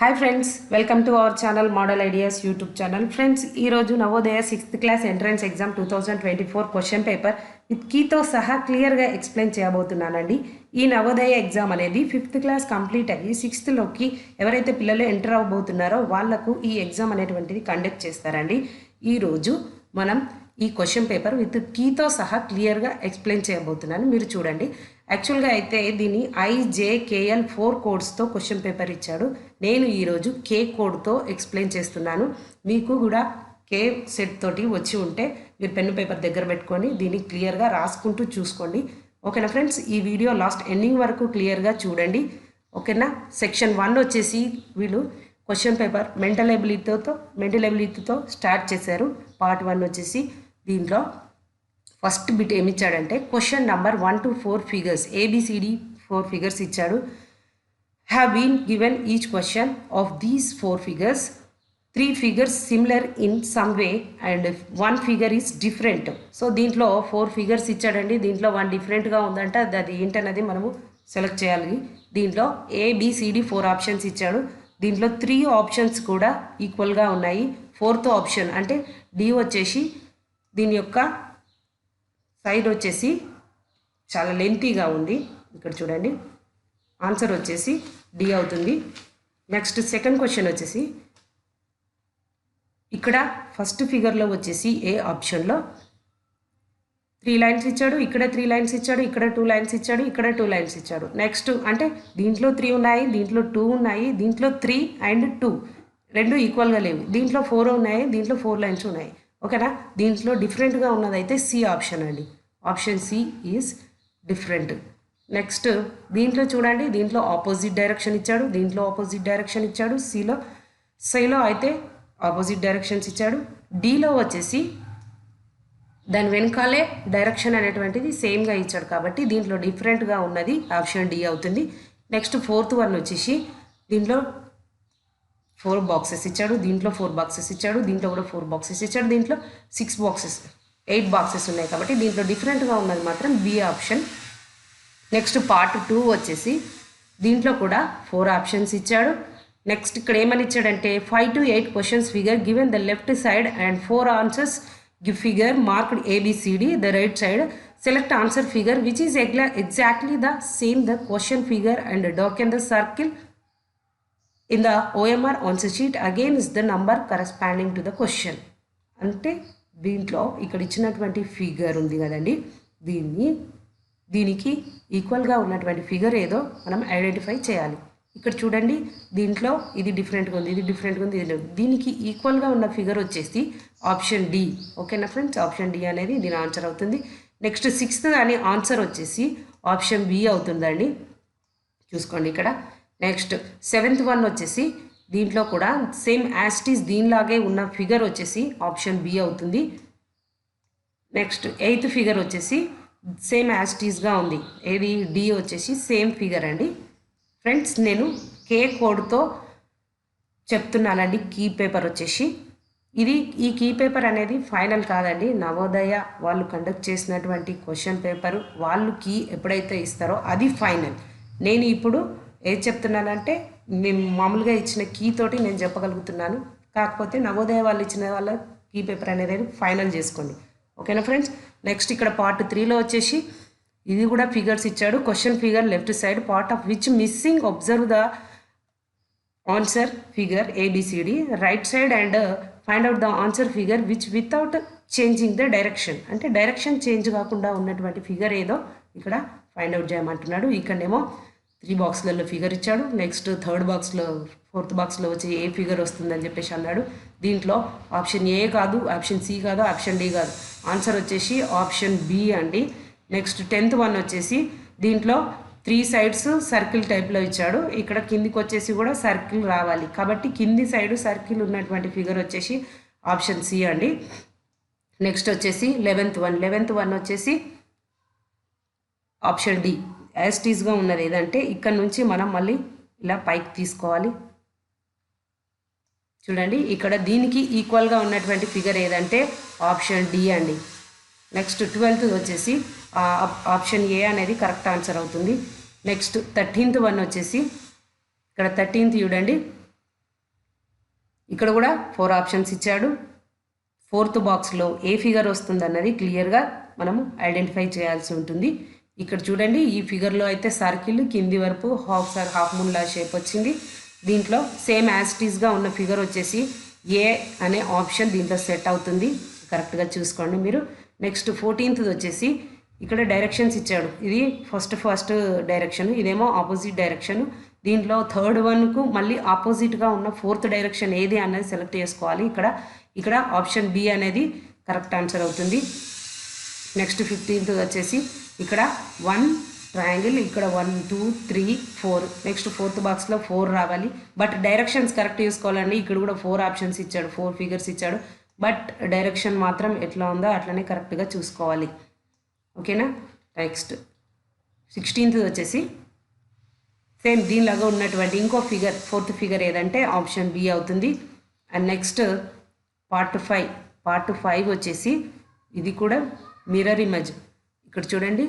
Hi friends, welcome to our channel model ideas YouTube channel. Friends, ఈరోజు Navodaya 6th class entrance exam 2024 question paper with కీతో సహా క్లియర్గా explain చేయబోతున్నానండి. ఈ Navodaya exam అనేది 5th class complete అయ్యి 6thలోకి ఎవరైతే పిల్లలు ఎంటర్ అవ్వబోతున్నారో వాళ్లకు ఈ ఎగ్జామ్ అనేటువంటిది కండక్ట్ చేస్తారండి. ఈరోజు మనం ఈ క్వశ్చన్ పేపర్ విత్ కీతో సహా క్లియర్గా ఎక్స్ప్లెయిన్ చేయబోతున్నాను. మీరు చూడండి. యాక్చువల్గా అయితే దీన్ని IJKL 4 కోడ్స్తో క్వశ్చన్ పేపర్ ఇచ్చాడు. నేను ఈరోజు K కోడ్తో ఎక్స్ప్లెయిన్ చేస్తున్నాను. మీకు కూడా K సెట్ తోటి వచ్చి ఉంటే మీరు పెన్ను పేపర్ దగ్గర పెట్టుకొని దీన్ని క్లియర్గా రాసుకుంటూ చూసుకోండి. ఓకేనా ఫ్రెండ్స్, ఈ వీడియో లాస్ట్ ఎండింగ్ వరకు క్లియర్గా చూడండి. ఓకేనా. సెక్షన్ 1 వచ్చేసి వీళ్ళు క్వశ్చన్ పేపర్ మెంటల్ ఎబిలిటీతో స్టార్ట్ చేశారు. పార్ట్ 1 వచ్చేసి దీంట్లో ఫస్ట్ బిట్ ఏమిచ్చాడంటే question number 1 to 4 figures ABCD 4 figures ఇచ్చాడు. Have been given each question of these 4 figures 3 figures similar in some way and 1 figure is different. So దీంట్లో 4 figures ఇచ్చాడండి. దీంట్లో 1 డిఫరెంట్గా ఉందంటే అది ఏంటన్నది మనము సెలెక్ట్ చేయాలి. దీంట్లో ABCD 4 ఆప్షన్స్ ఇచ్చాడు. దీంట్లో 3 ఆప్షన్స్ కూడా ఈక్వల్గా ఉన్నాయి. 4th ఆప్షన్ అంటే D వచ్చేసి దీని యొక్క సైడ్ వచ్చేసి చాలా లెంతీగా ఉంది. ఇక్కడ చూడండి, ఆన్సర్ వచ్చేసి D అవుతుంది. నెక్స్ట్ సెకండ్ క్వశ్చన్ వచ్చేసి ఇక్కడ ఫస్ట్ ఫిగర్లో వచ్చేసి ఏ ఆప్షన్లో 3 లైన్స్ ఇచ్చాడు, ఇక్కడ 3 లైన్స్ ఇచ్చాడు, ఇక్కడ 2 లైన్స్ ఇచ్చాడు, ఇక్కడ 2 లైన్స్ ఇచ్చాడు. నెక్స్ట్ అంటే దీంట్లో 3 ఉన్నాయి, దీంట్లో 2 ఉన్నాయి, దీంట్లో 3 and 2 రెండు ఈక్వల్గా లేవు. దీంట్లో 4 ఉన్నాయి, దీంట్లో 4 లైన్స్ ఉన్నాయి. ఓకేనా. దీంట్లో డిఫరెంట్గా ఉన్నదైతే C ఆప్షన్ అండి. Option C is different. Next దీంట్లో చూడండి, దీంట్లో ఆపోజిట్ డైరెక్షన్ ఇచ్చాడు, దీంట్లో ఆపోజిట్ డైరెక్షన్ ఇచ్చాడు. Cలో అయితే ఆపోజిట్ డైరెక్షన్స్ ఇచ్చాడు. Dలో వచ్చేసి దాని వెనకాలే డైరెక్షన్ అనేటువంటిది సేమ్గా ఇచ్చాడు కాబట్టి దీంట్లో డిఫరెంట్గా ఉన్నది ఆప్షన్ D అవుతుంది. నెక్స్ట్ 4th వన్ వచ్చేసి దీంట్లో 4 బాక్సెస్ ఇచ్చాడు, దీంట్లో 4 బాక్సెస్ ఇచ్చాడు, దీంట్లో కూడా 4 బాక్సెస్ ఇచ్చాడు, దీంట్లో 8 బాక్సెస్ ఉన్నాయి కాబట్టి దీంట్లో డిఫరెంట్గా ఉన్నది మాత్రం B ఆప్షన్. నెక్స్ట్ పార్ట్ 2 వచ్చేసి దీంట్లో కూడా 4 ఆప్షన్స్ ఇచ్చాడు. నెక్స్ట్ ఇక్కడ ఏమని ఇచ్చాడంటే 5 to 8 questions figure given the left side and 4 answers give figure marked ABCD the right side select answer figure which is exactly the same the question figure and darken the circle in the OMR answer sheet again is the number corresponding to the question. అంటే దీంట్లో ఇక్కడ ఇచ్చినటువంటి figure ఉంది కదండి, దీనికి ఈక్వల్గా ఉన్నటువంటి figure ఏదో మనం ఐడెంటిఫై చేయాలి. ఇక్కడ చూడండి, దీంట్లో ఇది డిఫరెంట్గా ఉంది, ఇది డిఫరెంట్గా ఉంది, ఇది దీనికి ఈక్వల్గా ఉన్న ఫిగర్ వచ్చేసి ఆప్షన్ D. ఓకేనా ఫ్రెండ్స్, ఆప్షన్ D అనేది దీని ఆన్సర్ అవుతుంది. నెక్స్ట్ 6th దాని ఆన్సర్ వచ్చేసి ఆప్షన్ B అవుతుందండి. చూసుకోండి ఇక్కడ. నెక్స్ట్ 7th వన్ వచ్చేసి దీంట్లో కూడా సేమ్ యాస్టీస్ దీనిలాగే ఉన్న ఫిగర్ వచ్చేసి ఆప్షన్ B అవుతుంది. నెక్స్ట్ 8th ఫిగర్ వచ్చేసి సేమ్ యాస్టీస్గా ఉంది, ఏది D వచ్చేసి సేమ్ ఫిగర్ అండి. ఫ్రెండ్స్, నేను K కోడ్తో చెప్తున్నానండి. కీ పేపర్ వచ్చేసి ఈ కీ పేపర్ అనేది ఫైనల్ కాదండి. నవోదయ వాళ్ళు కండక్ట్ చేసినటువంటి క్వశ్చన్ పేపర్ వాళ్ళు కీ ఎప్పుడైతే ఇస్తారో అది ఫైనల్. నేను ఇప్పుడు ఏది చెప్తున్నానంటే మేము మామూలుగా ఇచ్చిన కీ తోటి నేను చెప్పగలుగుతున్నాను. కాకపోతే నవోదయ వాళ్ళు ఇచ్చిన వాళ్ళ కీ పేపర్ అనేది ఫైనల్ చేసుకోండి. ఓకేనా ఫ్రెండ్స్. నెక్స్ట్ ఇక్కడ పార్ట్ 3లో వచ్చేసి ఇది కూడా ఫిగర్స్ ఇచ్చాడు. Question figure left side part of which missing observe the answer figure ABCD right side and find out the answer figure which without changing the direction. అంటే direction change కాకుండా ఉన్నటువంటి figure ఏదో ఇక్కడ find out చేయమంటున్నాడు. ఇక్కడేమో 3 బాక్స్లలో figure ఇచ్చాడు. Next 3rd బాక్స్లో 4th బాక్స్లో వచ్చి ఏ ఫిగర్ వస్తుందని చెప్పేసి అన్నాడు. దీంట్లో ఆప్షన్ A కాదు, ఆప్షన్ C కాదు, ఆప్షన్ D కాదు, ఆన్సర్ వచ్చేసి ఆప్షన్ B అండి. నెక్స్ట్ 10th వన్ వచ్చేసి దీంట్లో 3 సైడ్స్ సర్కిల్ టైప్లో ఇచ్చాడు. ఇక్కడ కిందికి వచ్చేసి కూడా సర్కిల్ రావాలి కాబట్టి కింది సైడ్ సర్కిల్ ఉన్నటువంటి ఫిగర్ వచ్చేసి ఆప్షన్ C అండి. నెక్స్ట్ వచ్చేసి 11th వన్ వచ్చేసి ఆప్షన్ D. యాస్టీస్గా ఉన్నది ఏదంటే ఇక్కడ నుంచి మనం మళ్ళీ ఇలా పైకి తీసుకోవాలి. చూడండి, ఇక్కడ దీనికి ఈక్వల్గా ఉన్నటువంటి ఫిగర్ ఏదంటే ఆప్షన్ D అండి. నెక్స్ట్ 12th వచ్చేసి ఆప్షన్ A అనేది కరెక్ట్ ఆన్సర్ అవుతుంది. నెక్స్ట్ 13th వన్ వచ్చేసి ఇక్కడ 13th చూడండి, ఇక్కడ కూడా 4 ఆప్షన్స్ ఇచ్చాడు. ఫోర్త్ బాక్స్లో ఏ ఫిగర్ వస్తుందన్నది క్లియర్గా మనము ఐడెంటిఫై చేయాల్సి ఉంటుంది. ఇక్కడ చూడండి, ఈ ఫిగర్లో అయితే సర్కిల్ కింది వరకు హాఫ్ మూన్ లా షేప్ వచ్చింది. దీంట్లో సేమ్ యాస్టీస్గా ఉన్న ఫిగర్ వచ్చేసి ఏ అనే ఆప్షన్ దీంట్లో సెట్ అవుతుంది. కరెక్ట్గా చూసుకోండి మీరు. నెక్స్ట్ 14th వచ్చేసి ఇక్కడ డైరెక్షన్స్ ఇచ్చాడు. ఇది ఫస్ట్ డైరెక్షన్, ఇదేమో ఆపోజిట్ డైరెక్షన్. దీంట్లో థర్డ్ వన్కు మళ్ళీ ఆపోజిట్గా ఉన్న 4th డైరెక్షన్ ఏది అనేది సెలెక్ట్ చేసుకోవాలి. ఇక్కడ ఆప్షన్ బి అనేది కరెక్ట్ ఆన్సర్ అవుతుంది. నెక్స్ట్ 15th వచ్చేసి ఇక్కడ 1 ట్రయాంగిల్, ఇక్కడ 1 2 3 4. నెక్స్ట్ 4th బాక్స్లో 4 రావాలి. బట్ డైరెక్షన్స్ కరెక్ట్ చేసుకోవాలండి. ఇక్కడ కూడా 4 ఆప్షన్స్ ఇచ్చాడు, 4 ఫిగర్స్ ఇచ్చాడు. బట్ డైరెక్షన్ మాత్రం ఎట్లా ఉందో అట్లనే కరెక్ట్గా చూసుకోవాలి. ఓకేనా. నెక్స్ట్ 16th వచ్చేసి సేమ్ దీనిలాగా ఉన్నటువంటి ఇంకో ఫిగర్, 4th ఫిగర్ ఏదంటే ఆప్షన్ బి అవుతుంది. అండ్ నెక్స్ట్ పార్ట్ 5 వచ్చేసి ఇది కూడా మిర్రర్ ఇమేజ్. ఇక్కడ చూడండి,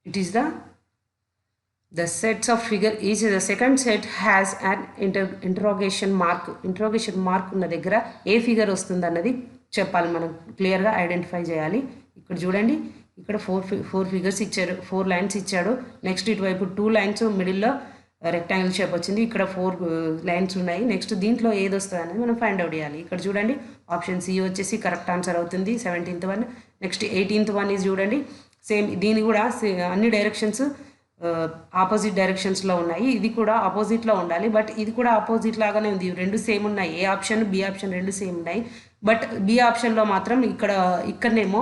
it is the sets of figure each. The second set has an interrogation mark ఉన్న దగ్గర ఏ ఫిగర్ వస్తుంది అన్నది చెప్పాలి, మనం క్లియర్గా ఐడెంటిఫై చేయాలి. ఇక్కడ చూడండి, ఇక్కడ 4 ఫిగర్స్ ఇచ్చారు, 4 లైన్స్ ఇచ్చాడు. నెక్స్ట్ ఇటువైపు 2 లైన్స్, మిడిల్లో రెక్టాంగిల్ షేప్ వచ్చింది. ఇక్కడ 4 లైన్స్ ఉన్నాయి. నెక్స్ట్ దీంట్లో ఏది వస్తుంది అనేది మనం ఫైండ్ అవుట్ చేయాలి. ఇక్కడ చూడండి, ఆప్షన్ సి వచ్చేసి కరెక్ట్ ఆన్సర్ అవుతుంది, 17th one. Next 18th one ఇది చూడండి, సేమ్ దీని కూడా అన్ని డైరెక్షన్స్ ఆపోజిట్ డైరెక్షన్స్లో ఉన్నాయి. ఇది కూడా ఆపోజిట్లో ఉండాలి, బట్ ఇది కూడా ఆపోజిట్ లాగానే ఉంది. రెండు సేమ్ ఉన్నాయి, ఏ ఆప్షన్ బి ఆప్షన్ రెండు సేమ్ ఉన్నాయి. బట్ బి ఆప్షన్లో మాత్రం ఇక్కడనేమో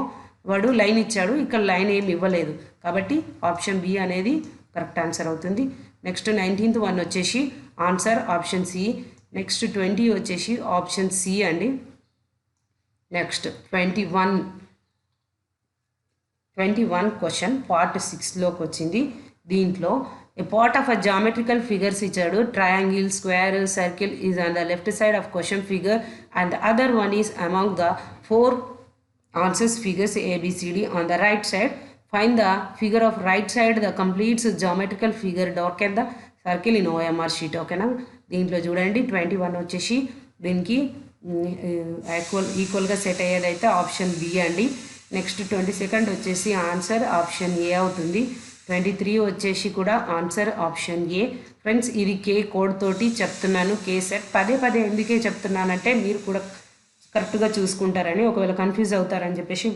వాడు లైన్ ఇచ్చాడు, ఇక్కడ లైన్ ఏమి ఇవ్వలేదు. కాబట్టి ఆప్షన్ బి అనేది కరెక్ట్ ఆన్సర్ అవుతుంది. నెక్స్ట్ 19th వన్ వచ్చేసి ఆన్సర్ ఆప్షన్ సి. నెక్స్ట్ 20 వచ్చేసి ఆప్షన్ సి అండి. నెక్స్ట్ 21 క్వశ్చన్ పార్ట్ 6లోకి వచ్చింది. దీంట్లో a part of a geometrical figures ఇచ్చాడు. Triangle, square, circle is on the left side of question figure and the other one is among the 4 answers figures ABCD on the right side. Find the figure of right side that completes geometrical figure. Darken the circle in OMR sheet. ఓకేనా. దీంట్లో చూడండి 21 వచ్చేసి దీనికి ఈక్వల్గా set అయ్యేదైతే option B అండి. Next 22nd వచ్చేసి answer option A అవుతుంది. 23 వచ్చేసి కూడా ఆన్సర్ ఆప్షన్ ఏ. ఫ్రెండ్స్, ఇది కే కోడ్ తోటి చెప్తున్నాను, కే సెట్. పదే ఎందుకే చెప్తున్నానంటే మీరు కూడా కరెక్ట్గా చూసుకుంటారని, ఒకవేళ కన్ఫ్యూజ్ అవుతారని చెప్పేసి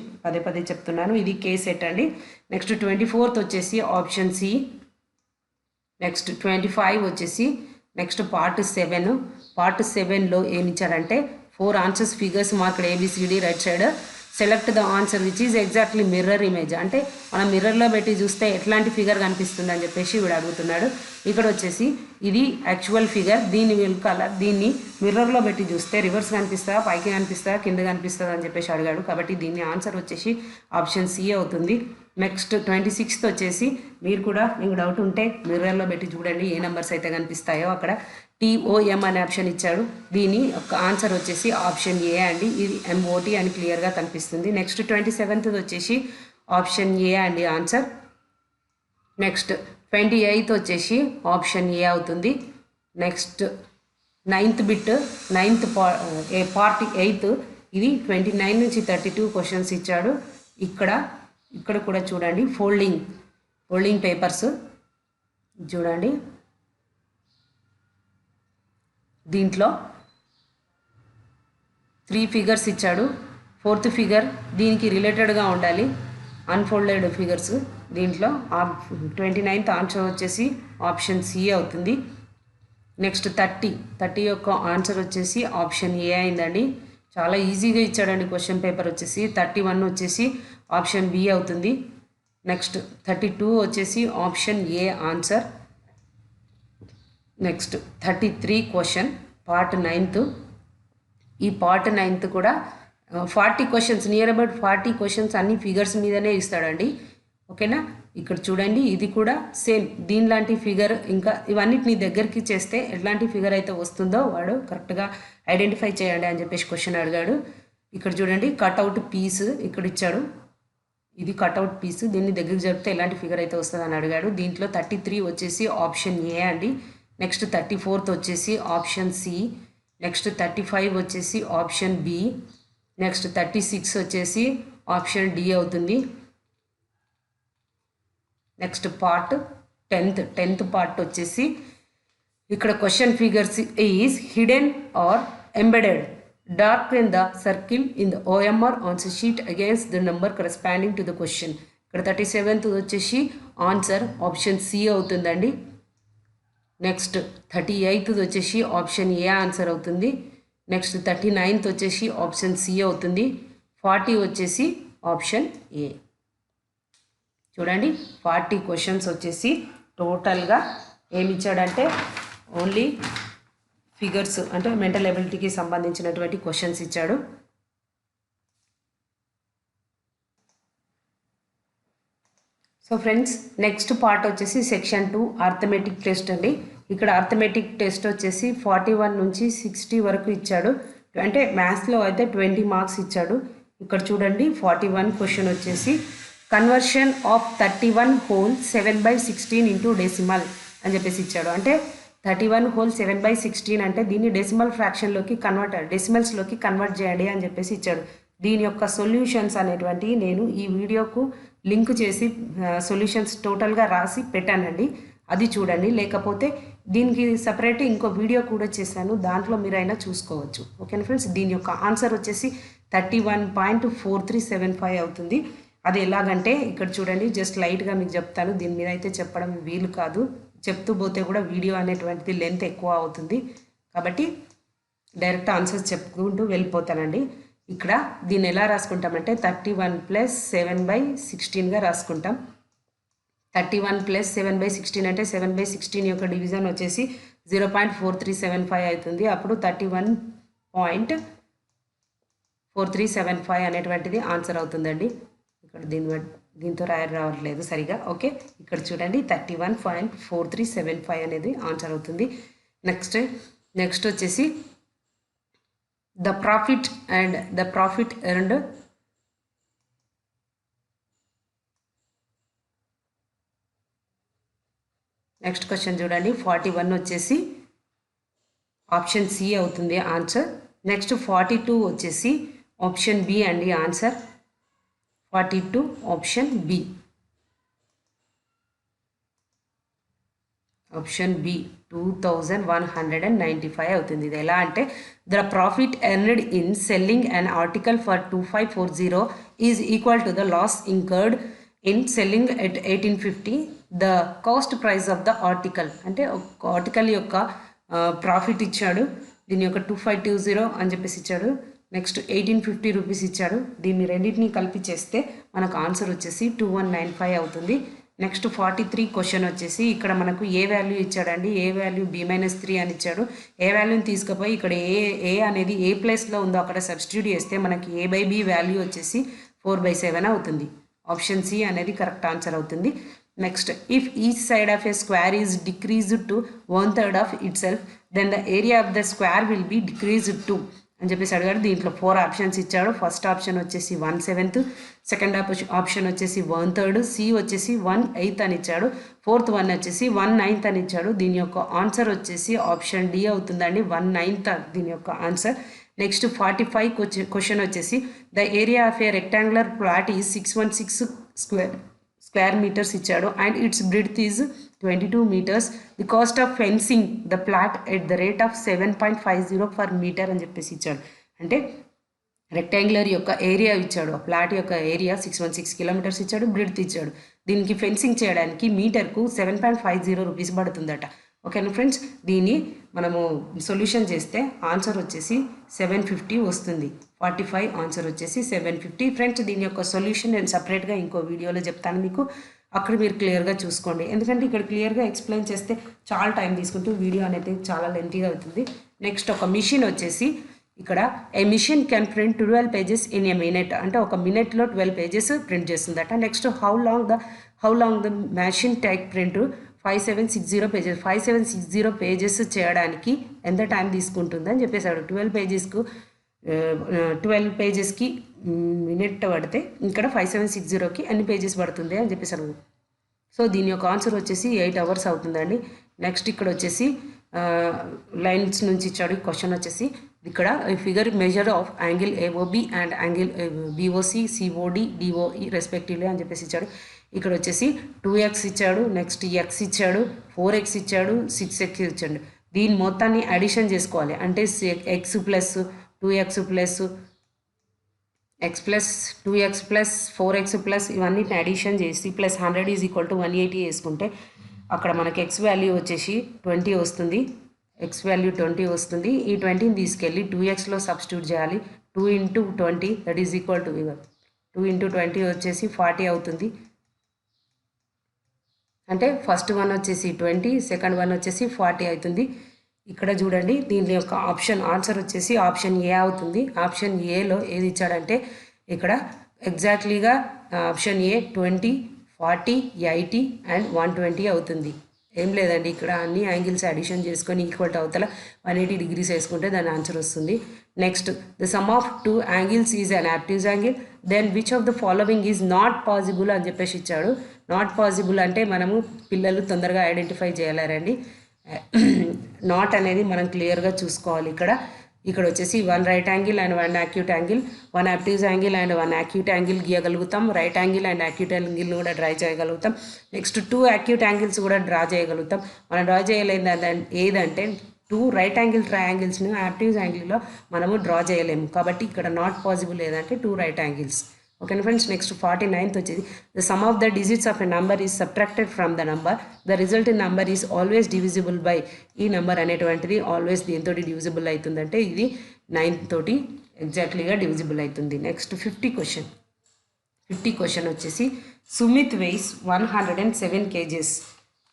పదే చెప్తున్నాను. ఇది కే సెట్ అండి. నెక్స్ట్ 24th వచ్చేసి ఆప్షన్ సి. నెక్స్ట్ 25 వచ్చేసి నెక్స్ట్ పార్ట్ 7లో ఏమి ఇచ్చారంటే 4 answers figures marked A B C D right side. Select the answer which is exactly mirror image. అంటే మనం మిర్రర్లో పెట్టి చూస్తే ఎట్లాంటి ఫిగర్ కనిపిస్తుంది అని చెప్పేసి వీడు అడుగుతున్నాడు. ఇక్కడ వచ్చేసి ఇది యాక్చువల్ ఫిగర్, దీన్ని వెనకాల దీన్ని మిర్రర్లో పెట్టి చూస్తే రివర్స్ కనిపిస్తుందా, పైకి కనిపిస్తుందా, కింద కనిపిస్తుందా అని చెప్పేసి అడిగాడు. కాబట్టి దీన్ని ఆన్సర్ వచ్చేసి ఆప్షన్ సి అవుతుంది. నెక్స్ట్ 26th వచ్చేసి మీరు కూడా మీకు డౌట్ ఉంటే మిర్రర్లో పెట్టి చూడండి ఏ నెంబర్స్ అయితే కనిపిస్తాయో. అక్కడ TOM అనే ఆప్షన్ ఇచ్చాడు. దీని ఒక ఆన్సర్ వచ్చేసి ఆప్షన్ ఏ అండి. ఇది MOT అని క్లియర్గా కనిపిస్తుంది. నెక్స్ట్ 27th వచ్చేసి ఆప్షన్ ఏ అండి ఆన్సర్. నెక్స్ట్ 28th వచ్చేసి ఆప్షన్ ఏ అవుతుంది. నెక్స్ట్ 9th బిట్, పార్ట్ 8 ఇది 29 నుంచి 32 క్వశ్చన్స్ ఇచ్చాడు. ఇక్కడ కూడా చూడండి, ఫోల్డింగ్ పేపర్స్ చూడండి. దీంట్లో 3 ఫిగర్స్ ఇచ్చాడు. 4th ఫిగర్ దీనికి రిలేటెడ్గా ఉండాలి, అన్ఫోల్డెడ్ ఫిగర్స్. దీంట్లో 29th ఆన్సర్ వచ్చేసి ఆప్షన్ సి అవుతుంది. నెక్స్ట్ 30 యొక్క ఆన్సర్ వచ్చేసి ఆప్షన్ ఏ అయిందండి. చాలా ఈజీగా ఇచ్చాడండి క్వశ్చన్ పేపర్ వచ్చేసి. 31 వచ్చేసి ఆప్షన్ బి అవుతుంది. నెక్స్ట్ 32 వచ్చేసి option A answer. Next 33 question part 9th. ఈ పార్ట్ 9th కూడా 40 క్వశ్చన్స్, నియర్ అబౌట్ 40 క్వశ్చన్స్ అన్ని ఫిగర్స్ మీదనే ఇస్తాడండి. ఓకేనా. ఇక్కడ చూడండి, ఇది కూడా సేమ్ దీనిలాంటి ఫిగర్. ఇంకా ఇవన్నిటిని దగ్గరికి చేస్తే ఎట్లాంటి ఫిగర్ అయితే వస్తుందో వాడు కరెక్ట్గా ఐడెంటిఫై చేయండి అని చెప్పేసి క్వశ్చన్ అడిగాడు. ఇక్కడ చూడండి, కట్అవుట్ పీస్ ఇక్కడ ఇచ్చాడు. ఇది కట్అవుట్ పీస్, దీన్ని దగ్గరికి జరిపితే ఎలాంటి ఫిగర్ అయితే వస్తుంది అని అడిగాడు. దీంట్లో 33 వచ్చేసి ఆప్షన్ ఏ అండి. నెక్స్ట్ 34th వచ్చేసి ఆప్షన్ సి. నెక్స్ట్ 35 వచ్చేసి ఆప్షన్ బి. నెక్స్ట్ 36 వచ్చేసి ఆప్షన్ డి అవుతుంది. నెక్స్ట్ పార్ట్ 10th పార్ట్ వచ్చేసి ఇక్కడ question figures is hidden or embedded dark in the circle in the OMR answer sheet against the number corresponding to the question. ఇక్కడ 37th వచ్చేసి answer option C అవుతుందండి. Next 38th వచ్చేసి option A answer అవుతుంది. Next 39th వచ్చేసి option C అవుతుంది. 40 వచ్చేసి option ఏ. చూడండి 40 questions వచ్చేసి టోటల్గా ఏమి ఇచ్చాడంటే ఓన్లీ ఫిగర్స్ అంటే మెంటల్ ఎబిలిటీకి సంబంధించినటువంటి క్వశ్చన్స్ ఇచ్చాడు. సో ఫ్రెండ్స్ నెక్స్ట్ పార్ట్ వచ్చేసి సెక్షన్ 2 ఆర్థమెటిక్ టెస్ట్ అండి. ఇక్కడ ఆర్థమెటిక్ టెస్ట్ వచ్చేసి 41 నుంచి 60 వరకు ఇచ్చాడు. అంటే మ్యాథ్స్లో అయితే 20 మార్క్స్ ఇచ్చాడు. ఇక్కడ చూడండి 41 క్వశ్చన్ వచ్చేసి conversion of 31 whole 7/16 into decimal అని చెప్పేసి ఇచ్చాడు. అంటే 31 హోల్ 7/16 అంటే దీన్ని డెసిమల్ ఫ్రాక్షన్లోకి డెసిమల్స్లోకి కన్వర్ట్ చేయండి అని చెప్పేసి ఇచ్చాడు. దీని యొక్క సొల్యూషన్స్ అనేటువంటివి నేను ఈ వీడియోకు లింక్ చేసి సొల్యూషన్స్ టోటల్గా రాసి పెట్టానండి, అది చూడండి. లేకపోతే దీనికి సపరేట్ ఇంకో వీడియో కూడా చేశాను, దాంట్లో మీరైనా చూసుకోవచ్చు. ఓకేనా ఫ్రెండ్స్. దీని యొక్క ఆన్సర్ వచ్చేసి 31.4375 అవుతుంది. అది ఎలాగంటే ఇక్కడ చూడండి, జస్ట్ లైట్గా మీకు చెప్తాను, దీని మీద అయితే చెప్పడం వీలు కాదు, చెప్తూ పోతే కూడా వీడియో అనేటువంటిది లెంత్ ఎక్కువ అవుతుంది. కాబట్టి డైరెక్ట్ ఆన్సర్స్ చెప్పుకుంటూ వెళ్ళిపోతానండి. ఇక్కడ దీన్ని ఎలా రాసుకుంటామంటే 31 + 7/16గా రాసుకుంటాం. 31 + 7/16 అంటే 7/16 యొక్క డివిజన్ వచ్చేసి 0.4375 అవుతుంది. అప్పుడు 31.4375 అనేటువంటిది ఆన్సర్ అవుతుందండి. ఇక్కడ దీంతో రావట్లేదు సరిగా. ఓకే, ఇక్కడ చూడండి 31.4375 అనేది ఆన్సర్ అవుతుంది. నెక్స్ట్ వచ్చేసి the profit earned next question చూడండి 41 వచ్చేసి ఆప్షన్ సి అవుతుంది ఆన్సర్. నెక్స్ట్ 42 వచ్చేసి ఆప్షన్ బి అండి answer. 42 option B. Option B 2195 అవుతుంది. ఇది ఎలా అంటే the profit earned in selling an article for 2540 is equal to the loss incurred in selling at 1850 the cost price of the article. అంటే ఒక article యొక్క profit ఇచ్చాడు, దీని యొక్క 2520 అని చెప్పేసి ఇచ్చాడు. నెక్స్ట్ 1850 రూపీస్ ఇచ్చాడు. దీన్ని రెండింటినీ కలిపి చేస్తే మనకు ఆన్సర్ వచ్చేసి 2195 అవుతుంది. నెక్స్ట్ 43 క్వశ్చన్ వచ్చేసి ఇక్కడ మనకు ఏ వాల్యూ ఇచ్చాడండి, ఏ వాల్యూ B-3 అని ఇచ్చాడు. ఏ వాల్యూని తీసుకుపోయి ఇక్కడ ఏ అనేది ఏ ప్లేస్లో ఉందో అక్కడ సబ్స్టిట్యూట్ చేస్తే మనకి A/B వాల్యూ వచ్చేసి 4/7 అవుతుంది. ఆప్షన్ సి అనేది కరెక్ట్ ఆన్సర్ అవుతుంది. Next if each side of a square is decreased to 1/3 of itself then the area of the square will be decreased to అని చెప్పేసి అడిగాడు. దీంట్లో 4 ఆప్షన్స్ ఇచ్చాడు. ఫస్ట్ ఆప్షన్ వచ్చేసి 1/7, సెకండ్ ఆప్షన్ వచ్చేసి 1/3, C వచ్చేసి 1/8 అని ఇచ్చాడు. ఫోర్త్ వన్ వచ్చేసి 1/9 అని ఇచ్చాడు. దీని యొక్క ఆన్సర్ వచ్చేసి ఆప్షన్ డి అవుతుందండి, 1/9 దీని యొక్క ఆన్సర్. నెక్స్ట్ 45 క్వశ్చన్ వచ్చేసి the area of a rectangular plot is 616 square metres ఇచ్చాడు and its breadth is 22 meters. The cost of fencing the plot at the rate of 7.50 per metre అని చెప్పేసి ఇచ్చాడు. అంటే rectangular యొక్క ఏరియా ఇచ్చాడు, ఆ plot యొక్క ఏరియా 616 kilometers ఇచ్చాడు, బ్రెడ్త్ ఇచ్చాడు. దీనికి ఫెన్సింగ్ చేయడానికి మీటర్కు 7.50 రూపీస్ పడుతుందట. ఓకేనా ఫ్రెండ్స్. దీన్ని మనము సొల్యూషన్ చేస్తే ఆన్సర్ వచ్చేసి 750 వస్తుంది. 45 ఆన్సర్ వచ్చేసి 750. ఫ్రెండ్స్ దీని యొక్క సొల్యూషన్ నేను సపరేట్గా ఇంకో వీడియోలో చెప్తాను మీకు, అక్కడ మీరు క్లియర్గా చూసుకోండి. ఎందుకంటే ఇక్కడ క్లియర్గా ఎక్స్ప్లెయిన్ చేస్తే చాలా టైం తీసుకుంటూ వీడియో అనేది చాలా లెంతీగా అవుతుంది. నెక్స్ట్ ఒక మిషన్ వచ్చేసి ఇక్కడ a machine can print 12 pages in a minute. అంటే ఒక మినిట్లో 12 pages ప్రింట్ చేస్తుందట. Next how long the machine take print 5760 pages. 5760 pages చేయడానికి ఎంత టైం తీసుకుంటుంది అని చెప్పేసాడు. 12 pagesకి మినిట్ పడితే ఇక్కడ 5760కి అన్ని పేజెస్ పడుతుంది అని చెప్పేసారు. సో దీని యొక్క ఆన్సర్ వచ్చేసి 8 hours అవుతుందండి. నెక్స్ట్ ఇక్కడ వచ్చేసి లైన్స్ నుంచి ఇచ్చాడు. క్వశ్చన్ వచ్చేసి ఇక్కడ figure measure of angle AOB and angle BOC COD DOE respectively అని చెప్పేసి ఇచ్చాడు. ఇక్కడ వచ్చేసి 2x ఇచ్చాడు, నెక్స్ట్ x ఇచ్చాడు, 4x ఇచ్చాడు, 6x ఇచ్చాడు. దీని మొత్తాన్ని అడిషన్ చేసుకోవాలి. అంటే x plus 2x plus x plus 2x plus 4x plus ఇవన్నీ అడిషన్ చేసి ప్లస్ 100 ఈజ్ ఈక్వల్ టు 180 వేసుకుంటే అక్కడ మనకి x వాల్యూ వచ్చేసి 20 వస్తుంది. x వాల్యూ 20 వస్తుంది. ఈ 20ని తీసుకెళ్ళి 2xలో సబ్స్టిట్యూట్ చేయాలి. 2 into 20 that is equal to 2 into 20 వచ్చేసి 40 అవుతుంది. అంటే ఫస్ట్ వన్ వచ్చేసి 20, సెకండ్ వన్ వచ్చేసి 40 అవుతుంది. ఇక్కడ చూడండి దీని యొక్క ఆన్సర్ వచ్చేసి ఆప్షన్ ఏ అవుతుంది. ఆప్షన్ ఏలో ఏది ఇచ్చాడంటే ఇక్కడ ఎగ్జాక్ట్లీగా ఆప్షన్ ఏ 20, 40, 80 అండ్ 120 అవుతుంది. ఏం లేదండి, ఇక్కడ అన్ని యాంగిల్స్ అడిషన్ చేసుకొని ఈక్వల్ అవతల 180 degrees వేసుకుంటే దాని ఆన్సర్ వస్తుంది. Next the sum of 2 angles is an obtuse angle then which of the following is not possible అని చెప్పేసి ఇచ్చాడు. నాట్ పాసిబుల్ అంటే మనము పిల్లలు తొందరగా ఐడెంటిఫై చేయలేరండి. నాట్ అనేది మనం క్లియర్గా చూసుకోవాలి. ఇక్కడ వచ్చేసి 1 right angle and 1 acute angle, 1 obtuse angle and 1 acute angle గీయగలుగుతాం. Right angle and acute angle కూడా డ్రా చేయగలుగుతాం. నెక్స్ట్ 2 యాక్యూట్ యాంగిల్స్ కూడా డ్రా చేయగలుగుతాం. మనం డ్రా చేయలేదు ఏదంటే 2 రైట్ యాంగిల్ ట్రయాంగిల్స్ని యాప్టివ్స్ యాంగిల్లో మనము డ్రా చేయలేము. కాబట్టి ఇక్కడ నాట్ పాసిబుల్ ఏదంటే 2 right angles. Okay friends, next 49th వచ్చేది the sum of the digits of a number is subtracted from the number the result in number is always divisible by. ఈ number అనేటువంటిది always దీంతో divisible అవుతుందంటే ఇది 9 తోటి ఎగ్జాక్ట్లీగా divisible అవుతుంది. Next 50 question వచ్చేసి Sumit weighs 107 kgs.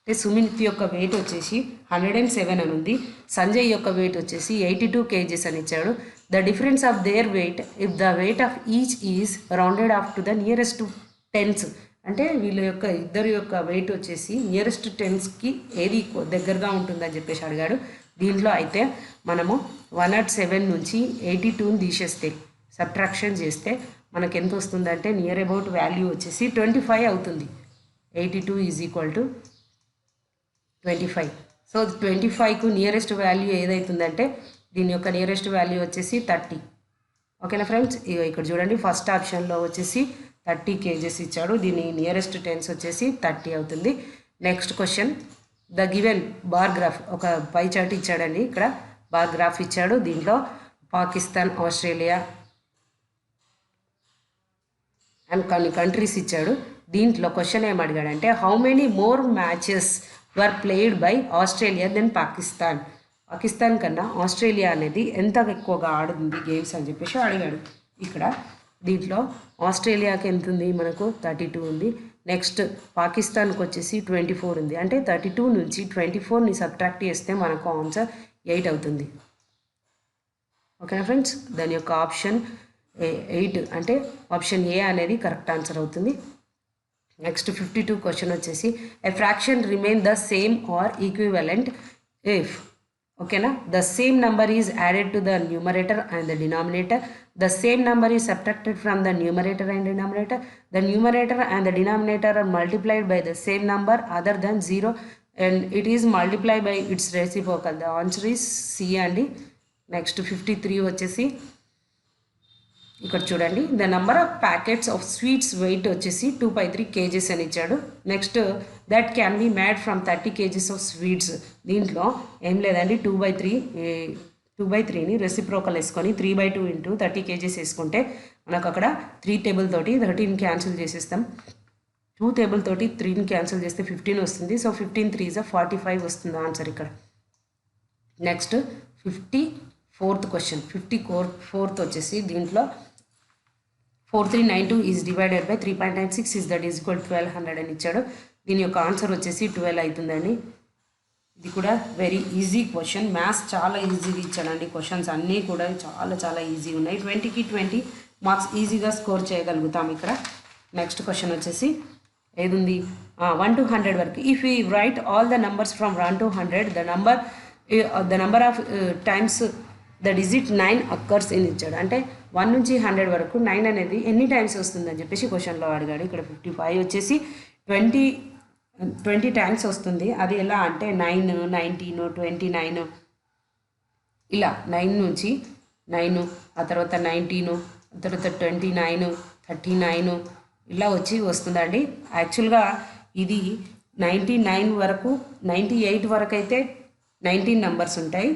అంటే సుమిత్ యొక్క వెయిట్ వచ్చేసి 107 అని ఉంది. సంజయ్ యొక్క వెయిట్ వచ్చేసి 82 kgs అని ఇచ్చాడు. The difference of their weight if the weight of each is rounded off to the nearest tens. అంటే వీళ్ళ యొక్క ఇద్దరు యొక్క వెయిట్ వచ్చేసి నియరెస్ట్ టెన్స్కి ఏది దగ్గరగా ఉంటుందని చెప్పేసి అడిగాడు. దీంట్లో అయితే మనము 107 నుంచి 82ని తీసేస్తే సబ్ట్రాక్షన్ చేస్తే మనకు ఎంత వస్తుందంటే నియర్ అబౌట్ వాల్యూ వచ్చేసి 25 అవుతుంది. 82 ఈజ్ ఈక్వల్ టు 25. సో 25కు నియరెస్ట్ వాల్యూ ఏదైతుందంటే దీని యొక్క నియరెస్ట్ వాల్యూ వచ్చేసి 30. ఓకేనా ఫ్రెండ్స్, ఇక్కడ చూడండి ఫస్ట్ ఆప్షన్లో వచ్చేసి 30 kgs ఇచ్చాడు. దీని నియరెస్ట్ టెన్స్ వచ్చేసి 30 అవుతుంది. Next question the given bar graph, ఒక పై చార్ట్ ఇచ్చాడండి. ఇక్కడ బార్ గ్రాఫ్ ఇచ్చాడు. దీంట్లో పాకిస్తాన్, ఆస్ట్రేలియా అండ్ కొన్ని కంట్రీస్ ఇచ్చాడు. దీంట్లో క్వశ్చన్ ఏం అడిగాడంటే how many more matches were played by Australia then Pakistan. Pakistan కన్నా ఆస్ట్రేలియా అనేది ఎంత ఎక్కువగా ఆడుతుంది గేమ్స్ అని చెప్పేసి అడిగాడు. ఇక్కడ దీంట్లో ఆస్ట్రేలియాకి ఎంత ఉంది, మనకు 32 ఉంది. నెక్స్ట్ పాకిస్తాన్కి వచ్చేసి 24 ఉంది. అంటే 32 నుంచి 24ని సబ్ట్రాక్ట్ చేస్తే మనకు ఆన్సర్ 8 అవుతుంది. ఓకేనా ఫ్రెండ్స్, దాని యొక్క ఆప్షన్ 8 అంటే ఆప్షన్ ఏ అనేది కరెక్ట్ ఆన్సర్ అవుతుంది. నెక్స్ట్ 52 క్వశ్చన్ వచ్చేసి a fraction remain the same or equivalent if. ఓకేనా, the same number is added to the numerator and the denominator. The same number is subtracted from the numerator and denominator. The numerator and the denominator are multiplied by the same number other than 0 and it is multiplied by its reciprocal. The answer is C అండి. Next 53 వచ్చేసి ఇక్కడ చూడండి the number of packets of sweets weight వచ్చేసి 2/3 kgs అని ఇచ్చాడు. Next that can be made from 30 kgs of sweets. దీంట్లో ఏం లేదండి 2/3ని రెసిప్రోకల్ వేసుకొని 3/2 ఇంటూ 30 kgs వేసుకుంటే మనకు అక్కడ 3 టేబుల్ తోటి 13 క్యాన్సిల్ చేసేస్తాం. 2 టేబుల్ తోటి 3ని క్యాన్సిల్ చేస్తే 15 వస్తుంది. సో 15 3 is 45 వస్తుంది ఆన్సర్ ఇక్కడ. నెక్స్ట్ 54th క్వశ్చన్ 54th వచ్చేసి దీంట్లో 4392 is divided by 3.96 is that is equal 1200 అని ఇచ్చాడు. దీని యొక్క ఆన్సర్ వచ్చేసి 12 అవుతుందండి. ఇది కూడా వెరీ ఈజీ క్వశ్చన్. మ్యాథ్స్ చాలా ఈజీగా ఇచ్చాడండి. క్వశ్చన్స్ అన్నీ కూడా చాలా ఈజీ ఉన్నాయి. 20కి 20 మార్క్స్ ఈజీగా స్కోర్ చేయగలుగుతాం ఇక్కడ. నెక్స్ట్ క్వశ్చన్ వచ్చేసి ఏది ఉంది 1 to 100 వరకు. If you right all the numbers from 1 to 100 the number of times the digit 9 occurs అని ఇచ్చాడు. అంటే 1 నుంచి 100 వరకు 9 అనేది ఎన్ని టైమ్స్ వస్తుందని చెప్పేసి క్వశ్చన్లో అడిగాడు. ఇక్కడ 55 వచ్చేసి 20 20 టైమ్స్ వస్తుంది. అది ఎలా అంటే 9, 19, 29 ఇలా 9 నుంచి 9 ఆ తర్వాత 19 ఆ తర్వాత 29, 39 ఇలా వస్తుందండి. యాక్చువల్గా ఇది 99 వరకు 98 వరకు అయితే 19 నెంబర్స్ ఉంటాయి.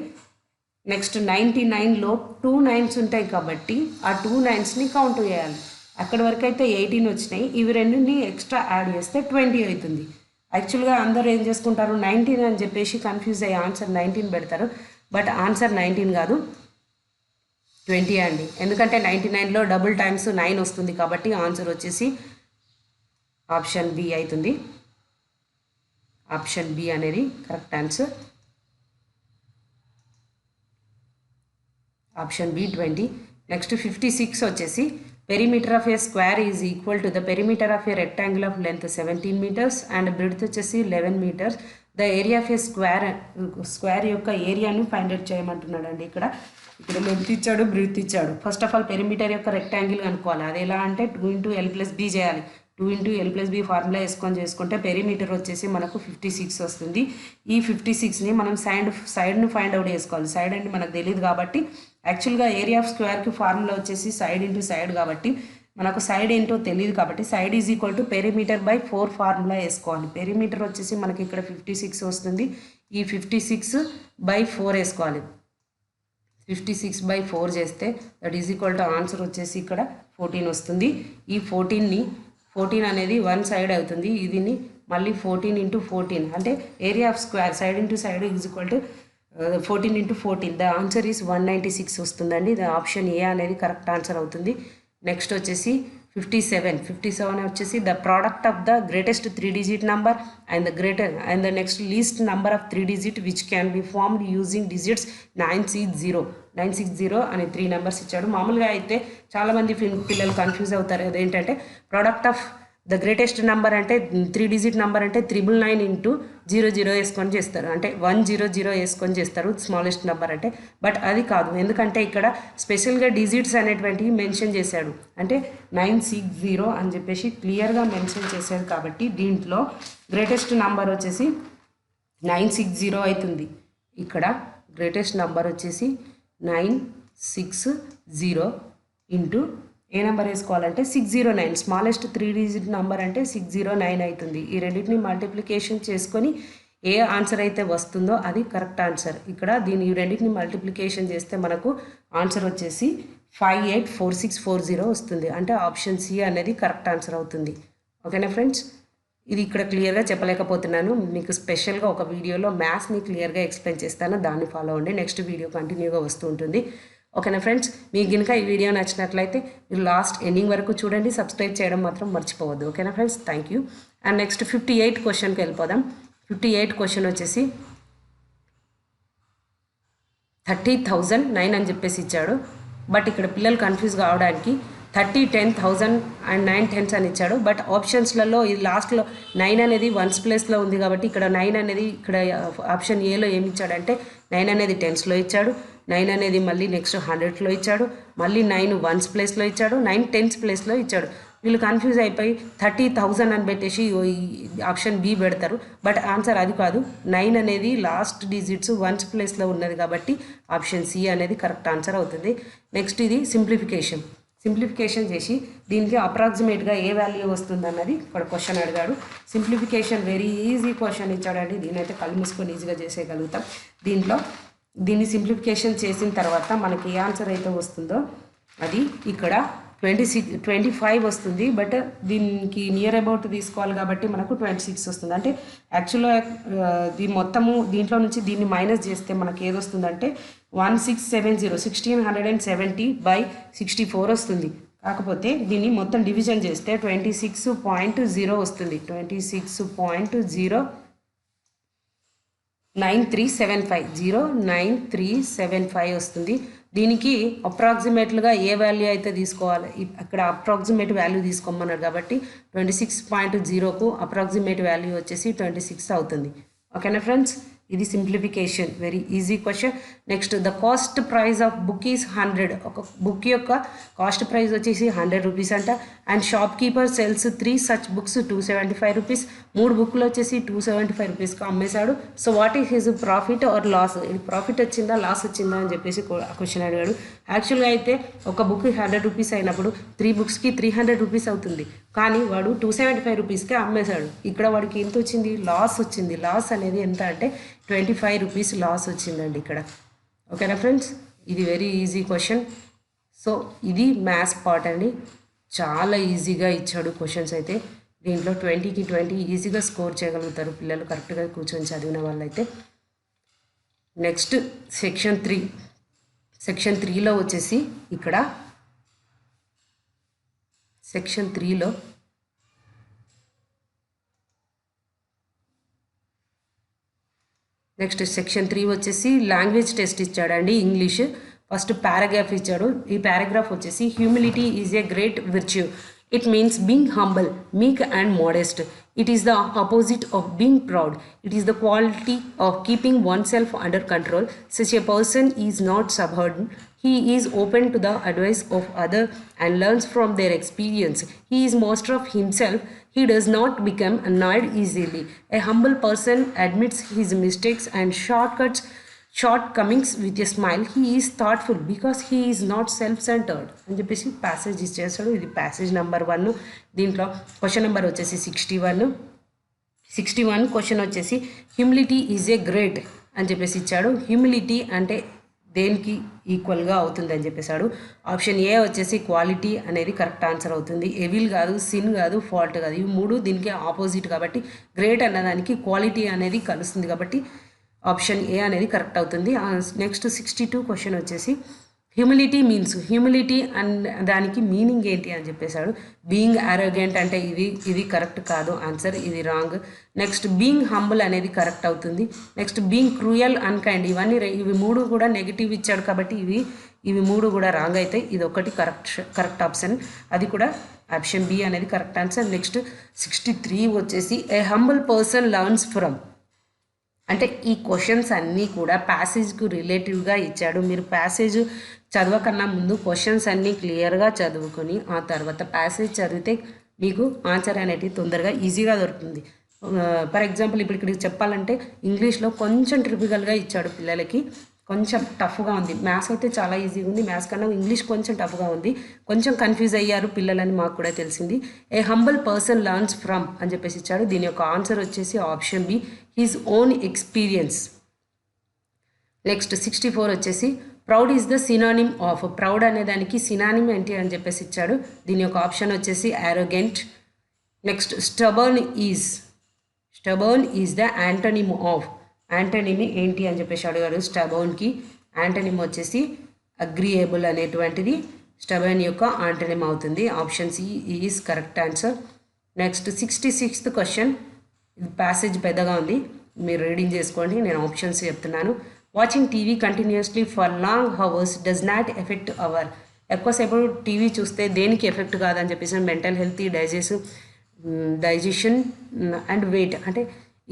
నెక్స్ట్ 99లో 2 9s ఉంటాయి కాబట్టి ఆ 2 9స్ని కౌంట్ చేయాలి. అక్కడి వరకు అయితే 18 వచ్చినాయి. ఇవి రెండుని ఎక్స్ట్రా యాడ్ చేస్తే 20 అవుతుంది. యాక్చువల్గా అందరూ ఏం చేసుకుంటారు 19 అని చెప్పేసి కన్ఫ్యూజ్ అయ్యి ఆన్సర్ 19 పెడతారు. బట్ ఆన్సర్ 19 కాదు 20 అండి. ఎందుకంటే 99లో డబుల్ టైమ్స్ 9 వస్తుంది కాబట్టి ఆన్సర్ వచ్చేసి ఆప్షన్ బి అవుతుంది. ఆప్షన్ బి అనేది correct answer. Option B 20. Next 56 వచ్చేసి perimeter of a square is equal to the perimeter of a rectangle of length 17 meters and breadth వచ్చేసి 11 meters. The area of a square యొక్క ఏరియాను find out చేయమంటున్నాడు అండి. ఇక్కడ length ఇచ్చాడు, breadth ఇచ్చాడు. First of all perimeter యొక్క rectangle కనుక్కోవాలి. అది ఎలా అంటే 2 × L+B చేయాలి. 2 × L+B ఫార్ములా చేసుకుంటే పెరిమీటర్ వచ్చేసి మనకు 56 వస్తుంది. ఈ 56ని మనం సైడ్ను ఫైండ్ అవుట్ చేసుకోవాలి. సైడ్ అంటే మనకు తెలియదు కాబట్టి యాక్చువల్గా ఏరియా ఆఫ్ స్క్వేర్కి ఫార్ములా వచ్చేసి సైడ్ ఇంటూ సైడ్ కాబట్టి మనకు సైడ్ ఏంటో తెలియదు కాబట్టి side is equal to perimeter by 4 formula వేసుకోవాలి. పెరిమీటర్ వచ్చేసి మనకి ఇక్కడ 56 వస్తుంది. ఈ 56/4 వేసుకోవాలి. 56/4 చేస్తే that is equal to answer వచ్చేసి ఇక్కడ 14 వస్తుంది. ఈ 14 అనేది 1 సైడ్ అవుతుంది. దీన్ని మళ్ళీ 14 × 14 అంటే area of square side into side is equal to 14 × 14. The answer is 196 వస్తుందండి. ద ఆప్షన్ ఏ అనేది కరెక్ట్ ఆన్సర్ అవుతుంది. నెక్స్ట్ వచ్చేసి 57 వచ్చేసి the product of the greatest 3 digit number and the next least number of 3 digit which can be formed using digits 960 అనే 3 numbers ఇచ్చాడు. మామూలుగా అయితే చాలామంది పిల్లలు కన్ఫ్యూజ్ అవుతారు. అదేంటంటే product of the greatest number అంటే 3 digit నెంబర్ అంటే 999 × 00 వేసుకొని చేస్తారు. అంటే 100 వేసుకొని చేస్తారు స్మాలెస్ట్ నెంబర్ అంటే. బట్ అది కాదు, ఎందుకంటే ఇక్కడ స్పెషల్గా డిజిట్స్ అనేటువంటివి మెన్షన్ చేశాడు. అంటే 960 అని చెప్పేసి క్లియర్గా మెన్షన్ చేశాడు కాబట్టి దీంట్లో గ్రేటెస్ట్ నెంబర్ వచ్చేసి 960 అవుతుంది. ఇక్కడ గ్రేటెస్ట్ నెంబర్ వచ్చేసి 960 ఇంటూ ఏ నెంబర్ వేసుకోవాలంటే 609. స్మాలెస్ట్ 3 digit నెంబర్ అంటే 609 అవుతుంది. ఈ రెండింటిని మల్టిప్లికేషన్ చేసుకొని ఏ ఆన్సర్ అయితే వస్తుందో అది కరెక్ట్ ఆన్సర్. ఇక్కడ ఈ రెండింటిని మల్టిప్లికేషన్ చేస్తే మనకు ఆన్సర్ వచ్చేసి 584640 వస్తుంది. అంటే ఆప్షన్ సి అనేది కరెక్ట్ ఆన్సర్ అవుతుంది. ఓకేనా ఫ్రెండ్స్, ఇది ఇక్కడ క్లియర్గా చెప్పలేకపోతున్నాను. మీకు స్పెషల్గా ఒక వీడియోలో మ్యాథ్స్ని క్లియర్గా ఎక్స్ప్లెయిన్ చేస్తాను, దాన్ని ఫాలో అవ్వండి. నెక్స్ట్ వీడియో కంటిన్యూగా వస్తూ ఉంటుంది. ఓకేనా ఫ్రెండ్స్, మీకు కనుక ఈ వీడియో నచ్చినట్లయితే మీరు లాస్ట్ ఎండింగ్ వరకు చూడండి. సబ్స్క్రైబ్ చేయడం మాత్రం మర్చిపోవద్దు. ఓకేనా friends, thank you. And next 58 క్వశ్చన్కి వెళ్ళిపోదాం. 58 క్వశ్చన్ వచ్చేసి 30,009 అని చెప్పేసి ఇచ్చాడు. బట్ ఇక్కడ పిల్లలు కన్ఫ్యూజ్ కావడానికి 30, 10,000 అండ్ 9 10s అని ఇచ్చాడు. బట్ ఆప్షన్స్లలో ఇది లాస్ట్లో 9 అనేది 1s ప్లేస్లో ఉంది కాబట్టి ఇక్కడ 9 అనేది ఇక్కడ ఆప్షన్ ఏలో ఏమి ఇచ్చాడంటే 9 అనేది 10sలో ఇచ్చాడు, 9 అనేది మళ్ళీ నెక్స్ట్ 100లో ఇచ్చాడు, మళ్ళీ 9 1s ప్లేస్లో ఇచ్చాడు, 9 10s ప్లేస్లో ఇచ్చాడు. వీళ్ళు కన్ఫ్యూజ్ అయిపోయి 30,000 అని పెట్టేసి ఆప్షన్ బి పెడతారు. బట్ ఆన్సర్ అది కాదు. 9 అనేది లాస్ట్ డిజిట్స్ 1s ప్లేస్లో ఉన్నది కాబట్టి ఆప్షన్ సి అనేది కరెక్ట్ ఆన్సర్ అవుతుంది. నెక్స్ట్ ఇది సింప్లిఫికేషన్ చేసి దీనికి అప్రాక్సిమేట్గా ఏ వాల్యూ వస్తుంది అన్నది ఇక్కడ క్వశ్చన్ అడిగాడు. సింప్లిఫికేషన్ వెరీ ఈజీ క్వశ్చన్ ఇచ్చాడండి. దీనైతే కళ్ళు మూసుకొని ఈజీగా చేసేయగలుగుతాం. దీన్ని సింప్లిఫికేషన్ చేసిన తర్వాత మనకి ఏ ఆన్సర్ అయితే వస్తుందో అది ఇక్కడ 25 వస్తుంది. బట్ దీనికి నియర్ అబౌట్ తీసుకోవాలి కాబట్టి మనకు 26 వస్తుంది. అంటే యాక్చువల్గా మొత్తము దీంట్లో నుంచి దీన్ని మైనస్ చేస్తే మనకి ఏది వస్తుందంటే 1670 వస్తుంది. కాకపోతే దీన్ని మొత్తం డివిజన్ చేస్తే 26.0 వస్తుంది. 0.9375 వస్తుంది. దీనికి అప్రాక్సిమేట్లుగా ఏ వాల్యూ అయితే తీసుకోవాలి, అక్కడ అప్రాక్సిమేట్ వాల్యూ తీసుకోమన్నారు కాబట్టి 26.0కు అప్రాక్సిమేట్ వాల్యూ వచ్చేసి 26 అవుతుంది. ఓకేనా ఫ్రెండ్స్, ఇది simplification, very easy question. Next the cost price of book is 100. ఒక బుక్ యొక్క కాస్ట్ ప్రైస్ వచ్చేసి 100 రూపీస్ అంట. And shopkeeper sells 3 such books 275 rupees. 3 బుక్లు వచ్చేసి 275 రూపీస్కి అమ్మేశాడు. So what is his profit or loss? ఇది ప్రాఫిట్ వచ్చిందా లాస్ వచ్చిందా అని చెప్పేసి క్వశ్చన్ అడిగాడు. యాక్చువల్గా అయితే ఒక బుక్ 100 రూపీస్ అయినప్పుడు 3 బుక్స్కి 300 రూపీస్ అవుతుంది. కానీ వాడు 275 రూపీస్కే అమ్మేశాడు. ఇక్కడ వాడికి ఎంత వచ్చింది? లాస్ వచ్చింది. లాస్ అనేది ఎంత అంటే 25 రూపీస్ లాస్ వచ్చిందండి ఇక్కడ. ఓకేనా ఫ్రెండ్స్, ఇది వెరీ ఈజీ క్వశ్చన్. సో ఇది మ్యాథ్స్ పార్ట్ అండి. చాలా ఈజీగా ఇచ్చాడు క్వశ్చన్స్ అయితే. దీంట్లో 20కి 20 ఈజీగా స్కోర్ చేయగలుగుతారు పిల్లలు కరెక్ట్గా కూర్చొని చదివిన వాళ్ళైతే. Next section 3. సెక్షన్ 3లో వచ్చేసి ఇక్కడ సెక్షన్ 3లో నెక్స్ట్ సెక్షన్ 3 వచ్చేసి లాంగ్వేజ్ టెస్ట్ ఇచ్చాడండి. ఇంగ్లీష్ ఫస్ట్ పారాగ్రాఫ్ ఇచ్చాడు. ఈ పారాగ్రాఫ్ వచ్చేసి humility is a great virtue. It means being humble, meek and modest. It is the opposite of being proud. It is the quality of keeping oneself under control. Such a person is not subordinate. He is open to the advice of others and learns from their experience. He is master of himself. He does not become annoyed easily. A humble person admits his mistakes and shortcomings with a smile. He is thoughtful because he is not self-centered అని చెప్పేసి passage ఇచ్చేస్తాడు. ఇది passage number 1. దీంట్లో question number వచ్చేసి 61 question వచ్చేసి humility is a great అని చెప్పేసి ఇచ్చాడు. హ్యూమిలిటీ అంటే దేనికి ఈక్వల్గా అవుతుంది అని చెప్పేశాడు. ఆప్షన్ ఏ వచ్చేసి క్వాలిటీ అనేది కరెక్ట్ ఆన్సర్ అవుతుంది. ఎవిల్ కాదు, సిన్ కాదు, ఫాల్ట్ కాదు. ఇవి 3 దీనికి ఆపోజిట్ కాబట్టి గ్రేట్ అన్నదానికి క్వాలిటీ అనేది కలుస్తుంది కాబట్టి ఆప్షన్ ఏ అనేది కరెక్ట్ అవుతుంది. నెక్స్ట్ 62 క్వశ్చన్ వచ్చేసి హ్యూమిలిటీ మీన్స్, హ్యూమిలిటీ అండ్ దానికి మీనింగ్ ఏంటి అని చెప్పేశాడు. బీయింగ్ అరోగెంట్ అంటే ఇది కరెక్ట్ కాదు ఆన్సర్, ఇది రాంగ్. నెక్స్ట్ బీయింగ్ హంబుల్ అనేది కరెక్ట్ అవుతుంది. నెక్స్ట్ బీయింగ్ క్రూయల్ అన్కైండ్, ఇవి 3 కూడా నెగిటివ్ ఇచ్చాడు కాబట్టి ఇవి 3 కూడా రాంగ్ అయితే ఇది ఒకటి కరెక్ట్ ఆప్షన్, అది కూడా ఆప్షన్ బి అనేది కరెక్ట్ ఆన్సర్. నెక్స్ట్ 63 వచ్చేసి ఏ హంబుల్ పర్సన్ లర్న్స్ ఫ్రమ్. అంటే ఈ క్వశ్చన్స్ అన్నీ కూడా ప్యాసేజ్కు రిలేటివ్గా ఇచ్చాడు. మీరు ప్యాసేజ్ చదవకన్నా ముందు క్వశ్చన్స్ అన్నీ క్లియర్గా చదువుకొని ఆ తర్వాత ప్యాసేజ్ చదివితే మీకు ఆన్సర్ అనేది తొందరగా ఈజీగా దొరుకుతుంది. ఫర్ ఎగ్జాంపుల్ ఇప్పుడు ఇక్కడికి చెప్పాలంటే ఇంగ్లీష్లో కొంచెం ట్రిపికల్గా ఇచ్చాడు పిల్లలకి, కొంచెం టఫ్గా ఉంది. మ్యాథ్స్ అయితే చాలా ఈజీగా ఉంది, మ్యాథ్స్ కన్నా ఇంగ్లీష్ కొంచెం టఫ్గా ఉంది. కొంచెం కన్ఫ్యూజ్ అయ్యారు పిల్లలని మాకు కూడా తెలిసింది. A humble person learns from అని చెప్పేసి ఇచ్చాడు. దీని యొక్క ఆన్సర్ వచ్చేసి option B, his own experience. Next 64 వచ్చేసి proud is the synonym of. Proud అనే దానికి సినానిమ్ ఏంటి అని చెప్పేసి ఇచ్చాడు. దీని యొక్క ఆప్షన్ వచ్చేసి arrogant. Next stubborn is the antonym of. Antonym ఏంటి అని చెప్పేసి అడిగాడు. స్టబర్న్కి యాంటోనిమ్ వచ్చేసి అగ్రియేబుల్ అనేటువంటిది స్టబర్న్ యొక్క యాంటోనిమ్ అవుతుంది. Option C is correct answer. Next 66th question. ఇది ప్యాసేజ్ పెద్దగా ఉంది, మీరు రీడింగ్ చేసుకోండి, నేను ఆప్షన్స్ చెప్తున్నాను. Watching TV continuously for long hours does not affect our. ఎక్కువసేపు టీవీ చూస్తే దేనికి ఎఫెక్ట్ కాదని చెప్పేసి mental health, digestion and weight. అంటే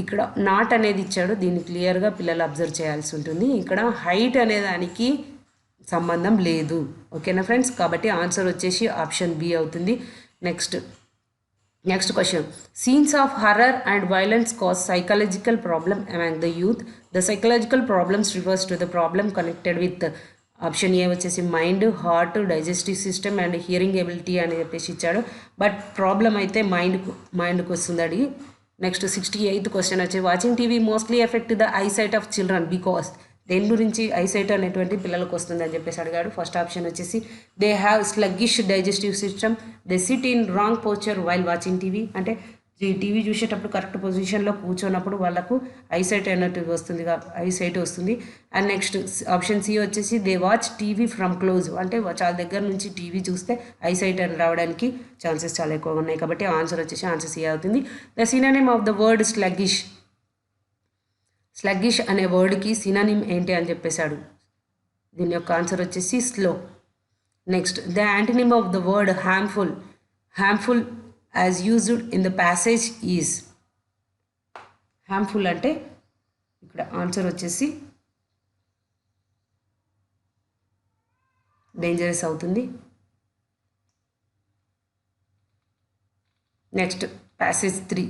ఇక్కడ నాట్ అనేది ఇచ్చాడు, దీన్ని క్లియర్గా పిల్లలు అబ్జర్వ్ చేయాల్సి ఉంటుంది. ఇక్కడ హైట్ అనే దానికి సంబంధం లేదు. ఓకేనా ఫ్రెండ్స్, కాబట్టి ఆన్సర్ వచ్చేసి ఆప్షన్ బి అవుతుంది. Next question. Scenes of horror and violence cause psychological problem among the youth. The psychological problems refers to the problem connected with. Option A వచ్చేసి mind, heart, digestive system and hearing ability అని చెప్పేసి ఇచ్చాడు. But problem అయితే మైండ్కి వస్తుంది అడిగి. Next 68th question వచ్చి watching TV mostly effect the eyesight of children because. దేని గురించి ఐసైట్ అనేటువంటి పిల్లలకు వస్తుంది అని చెప్పేసి అడిగాడు. ఫస్ట్ ఆప్షన్ వచ్చేసి they have sluggish digestive system, they SIT in wrong posture while watching TV. అంటే టీవీ చూసేటప్పుడు కరెక్ట్ పొజిషన్లో కూర్చోన్నప్పుడు వాళ్ళకు ఐసైట్ వస్తుంది. అండ్ నెక్స్ట్ ఆప్షన్ సి వచ్చేసి they watch TV from close. అంటే చాలా దగ్గర నుంచి టీవీ చూస్తే ఐసైట్ అని రావడానికి ఛాన్సెస్ చాలా ఎక్కువగా ఉన్నాయి కాబట్టి ఆన్సర్ వచ్చేసి ఆన్సర్ సి అవుతుంది. The synonym of the word sluggish అనే వర్డ్కి సినానిమ్ ఏంటి అని చెప్పేశాడు. దీని యొక్క ఆన్సర్ వచ్చేసి slow. Next the antonym of the word harmful as used in the passage is. Harmful అంటే ఇక్కడ ఆన్సర్ వచ్చేసి డేంజరస్ అవుతుంది. Next passage 3.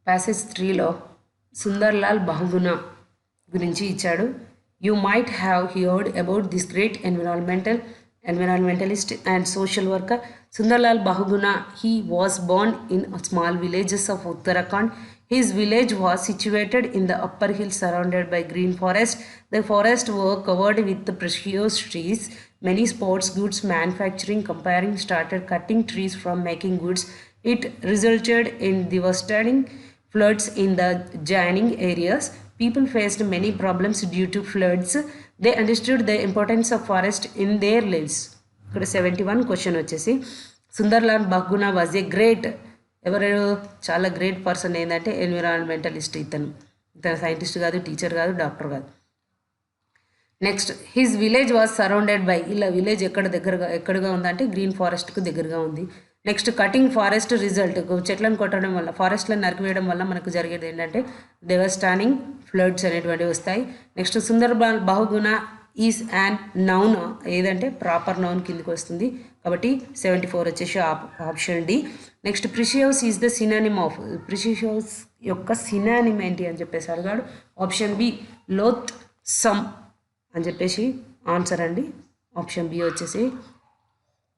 ప్యాసేజ్ 3లో సుందర్లాల్ బహుగుణ గురించి ఇచ్చాడు. You might have heard about this great environmentalist and social worker Sundarlal Bahuguna. He was born in a small villages of Uttarakhand. His village was situated in the upper hills surrounded by green forest. The forest were covered with precious trees. Many sports goods manufacturing comparing started cutting trees from making goods. It resulted in devastating floods in the adjoining areas. People faced many problems due to floods. They understood the importance of forest in their lives. ఇక్కడ 71 question వచ్చేసి Sunderlal Bahuguna was a great, ఎవరు చాలా great person ఏంటంటే environmentalist. ఇతను scientist కాదు, teacher కాదు, doctor కాదు. Next his village was surrounded by, ఇలా విలేజ్ ఎక్కడగా ఉందంటే గ్రీన్ ఫారెస్ట్కు దగ్గరగా ఉంది. నెక్స్ట్ కటింగ్ ఫారెస్ట్ రిజల్ట్, చెట్లను కొట్టడం వల్ల, ఫారెస్ట్లను నరికివేయడం వల్ల మనకు జరిగేది ఏంటంటే డెవస్టానింగ్ ఫ్లడ్స్ అనేటువంటివి వస్తాయి. Next Sunderlal Bahuguna is an noun, ఏదంటే ప్రాపర్ నౌన్ కిందకి వస్తుంది కాబట్టి 74 వచ్చేసి option D. Next precious is the synonym of, precious యొక్క సినానిమ్ ఏంటి అని చెప్పేసి అడిగాడు. ఆప్షన్ బి లోత్ సమ్ అని చెప్పేసి ఆన్సర్ అండి, ఆప్షన్ బి వచ్చేసి.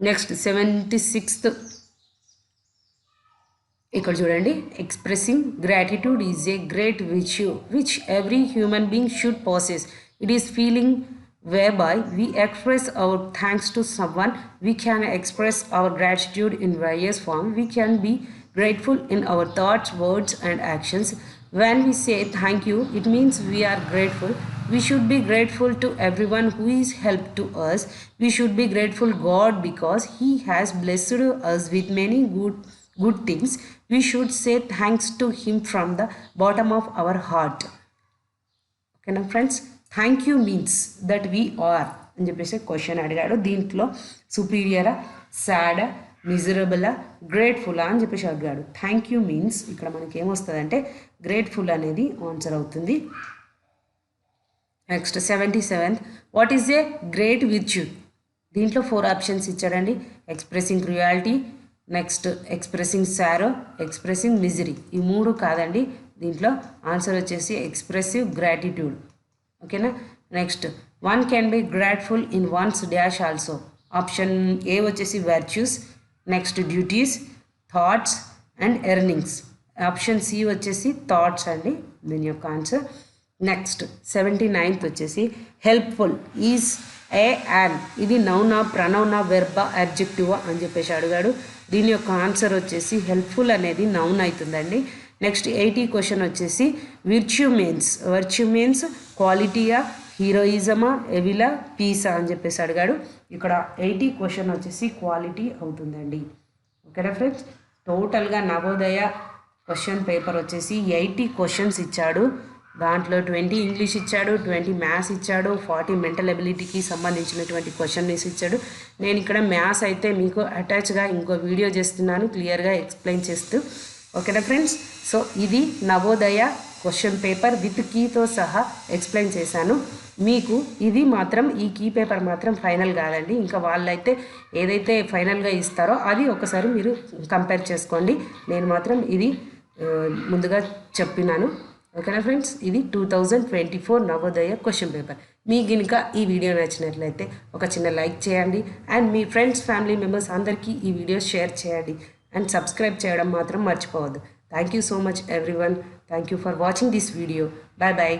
నెక్స్ట్ 76th ఇక్కడ చూడండి, expressing gratitude is a great virtue which every human being should possess. It is feeling whereby we express our thanks to someone. We can express our gratitude in various forms. We can be grateful in our thoughts, words and actions. When we say thank you, it means we are grateful. We should be grateful to everyone who is helped to us. We should be grateful God because He has blessed us with many good things. We should say thanks to Him from the bottom of our heart. Okay now friends, thank you means that we are అని చెప్పేసి question అడిగాడు. దీంట్లో సుపీరియరా, సాడా, మిజరబులా, గ్రేట్ఫుల్లా అని చెప్పేసి అడిగాడు. Thank you means ఇక్కడ మనకి ఏమొస్తుందంటే గ్రేట్ఫుల్ అనేది ఆన్సర్ అవుతుంది. Next 77th what is a great virtue, దీంట్లో 4 ఆప్షన్స్ ఇచ్చాడండి. Expressing cruelty, next expressing sorrow, expressing misery. ఈ 3 కాదండి, దీంట్లో ఆన్సర్ వచ్చేసి ఎక్స్ప్రెసివ్ గ్రాటిట్యూడ్. ఓకేనా. Next one can be grateful in one's dash also. Option A వచ్చేసి virtues, next duties, thoughts and earnings. Option C వచ్చేసి thoughts అండి దీని యొక్క ఆన్సర్. నెక్స్ట్ 79th వచ్చేసి హెల్ప్ఫుల్ ఈజ్ ఏ యాన్, ఇది నౌనా, ప్రనౌనా, వెర్బా, అడ్జెక్టివా అని చెప్పేసి అడిగాడు. దీని యొక్క ఆన్సర్ వచ్చేసి హెల్ప్ఫుల్ అనేది నౌన్ అవుతుందండి. నెక్స్ట్ 80 క్వశ్చన్ వచ్చేసి వర్చ్యూ మీన్స్ క్వాలిటీయా, హీరోయిజమా, ఎవిలా, పీసా అని చెప్పేసి అడిగాడు. ఇక్కడ 80 క్వశ్చన్ వచ్చేసి క్వాలిటీ అవుతుందండి. ఓకేనా ఫ్రెండ్స్, టోటల్గా నవోదయ క్వశ్చన్ పేపర్ వచ్చేసి 80 క్వశ్చన్స్ ఇచ్చాడు. దాంట్లో 20 ఇంగ్లీష్ ఇచ్చాడు, 20 మ్యాథ్స్ ఇచ్చాడు, 40 మెంటల్ ఎబిలిటీకి సంబంధించినటువంటి క్వశ్చన్స్ ఇచ్చాడు. నేను ఇక్కడ మ్యాథ్స్ అయితే మీకు అటాచ్గా ఇంకో వీడియో చేస్తున్నాను క్లియర్గా ఎక్స్ప్లెయిన్ చేస్తూ. ఓకేనా ఫ్రెండ్స్, సో ఇది నవోదయ క్వశ్చన్ పేపర్ విత్ కీతో సహా ఎక్స్ప్లెయిన్ చేశాను. మీకు ఇది మాత్రం, ఈ కీ పేపర్ మాత్రం ఫైనల్ కాదండి. ఇంకా వాళ్ళైతే ఏదైతే ఫైనల్గా ఇస్తారో అది ఒకసారి మీరు కంపేర్ చేసుకోండి. నేను మాత్రం ఇది ముందుగా చెప్పినాను. ఓకేనా ఫ్రెండ్స్, ఇది 2024 నవోదయ క్వశ్చన్ పేపర్. మీకు కనుక ఈ వీడియో నచ్చినట్లయితే ఒక చిన్న లైక్ చేయండి అండ్ మీ ఫ్రెండ్స్, ఫ్యామిలీ మెంబర్స్ అందరికీ ఈ వీడియో షేర్ చేయండి అండ్ సబ్స్క్రైబ్ చేయడం మాత్రం మర్చిపోవద్దు. Thank you so much everyone. Thank you for watching this video. Bye bye.